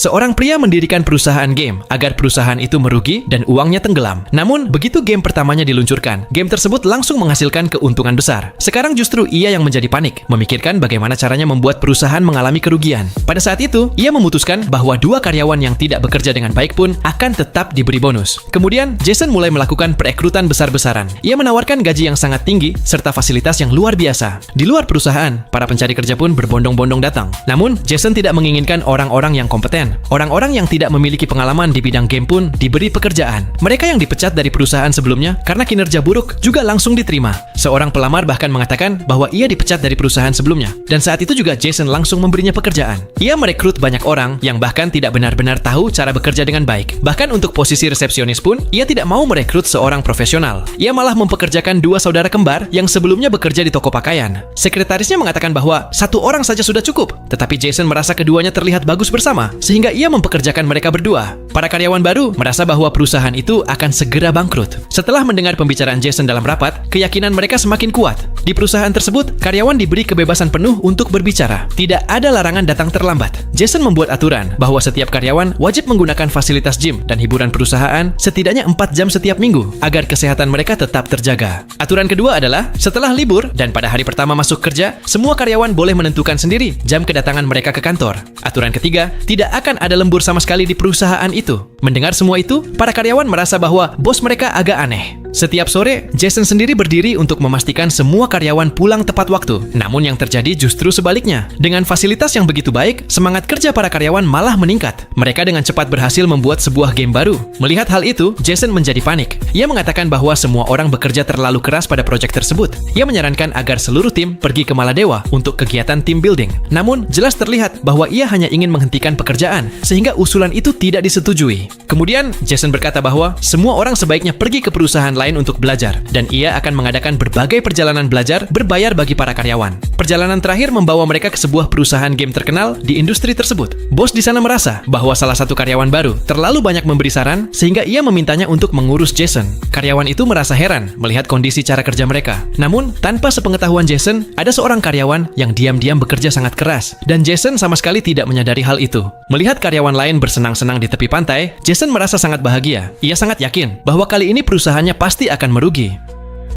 Seorang pria mendirikan perusahaan game agar perusahaan itu merugi dan uangnya tenggelam. Namun, begitu game pertamanya diluncurkan, game tersebut langsung menghasilkan keuntungan besar. Sekarang justru ia yang menjadi panik, memikirkan bagaimana caranya membuat perusahaan mengalami kerugian. Pada saat itu, ia memutuskan bahwa 2 karyawan yang tidak bekerja dengan baik pun akan tetap diberi bonus. Kemudian, Jason mulai melakukan perekrutan besar-besaran. Ia menawarkan gaji yang sangat tinggi serta fasilitas yang luar biasa. Di luar perusahaan, para pencari kerja pun berbondong-bondong datang. Namun, Jason tidak menginginkan orang-orang yang kompeten. Orang-orang yang tidak memiliki pengalaman di bidang game pun diberi pekerjaan. Mereka yang dipecat dari perusahaan sebelumnya karena kinerja buruk juga langsung diterima. Seorang pelamar bahkan mengatakan bahwa ia dipecat dari perusahaan sebelumnya. Dan saat itu juga Jason langsung memberinya pekerjaan. Ia merekrut banyak orang yang bahkan tidak benar-benar tahu cara bekerja dengan baik. Bahkan untuk posisi resepsionis pun, ia tidak mau merekrut seorang profesional. Ia malah mempekerjakan 2 saudara kembar yang sebelumnya bekerja di toko pakaian. Sekretarisnya mengatakan bahwa 1 orang saja sudah cukup. Tetapi Jason merasa keduanya terlihat bagus bersama, sehingga ia mempekerjakan mereka berdua. Para karyawan baru merasa bahwa perusahaan itu akan segera bangkrut. Setelah mendengar pembicaraan Jason dalam rapat, keyakinan mereka semakin kuat. Di perusahaan tersebut, karyawan diberi kebebasan penuh untuk berbicara. Tidak ada larangan datang terlambat. Jason membuat aturan bahwa setiap karyawan wajib menggunakan fasilitas gym dan hiburan perusahaan setidaknya 4 jam setiap minggu agar kesehatan mereka tetap terjaga. Aturan kedua adalah, setelah libur dan pada hari pertama masuk kerja, semua karyawan boleh menentukan sendiri jam kedatangan mereka ke kantor. Aturan ketiga, tidak akan ada lembur sama sekali di perusahaan itu. Mendengar semua itu, para karyawan merasa bahwa bos mereka agak aneh. Setiap sore, Jason sendiri berdiri untuk memastikan semua karyawan pulang tepat waktu. Namun yang terjadi justru sebaliknya. Dengan fasilitas yang begitu baik, semangat kerja para karyawan malah meningkat. Mereka dengan cepat berhasil membuat sebuah game baru. Melihat hal itu, Jason menjadi panik. Ia mengatakan bahwa semua orang bekerja terlalu keras pada proyek tersebut. Ia menyarankan agar seluruh tim pergi ke Maladewa untuk kegiatan team building. Namun, jelas terlihat bahwa ia hanya ingin menghentikan pekerjaan, sehingga usulan itu tidak disetujui. Kemudian, Jason berkata bahwa semua orang sebaiknya pergi ke perusahaan lain untuk belajar, dan ia akan mengadakan berbagai perjalanan belajar berbayar bagi para karyawan. Perjalanan terakhir membawa mereka ke sebuah perusahaan game terkenal di industri tersebut. Bos di sana merasa bahwa salah satu karyawan baru terlalu banyak memberi saran, sehingga ia memintanya untuk mengurus Jason. Karyawan itu merasa heran melihat kondisi cara kerja mereka. Namun, tanpa sepengetahuan Jason, ada seorang karyawan yang diam-diam bekerja sangat keras, dan Jason sama sekali tidak menyadari hal itu. Melihat karyawan lain bersenang-senang di tepi pantai, Jason merasa sangat bahagia. Ia sangat yakin bahwa kali ini perusahaannya pasti akan merugi.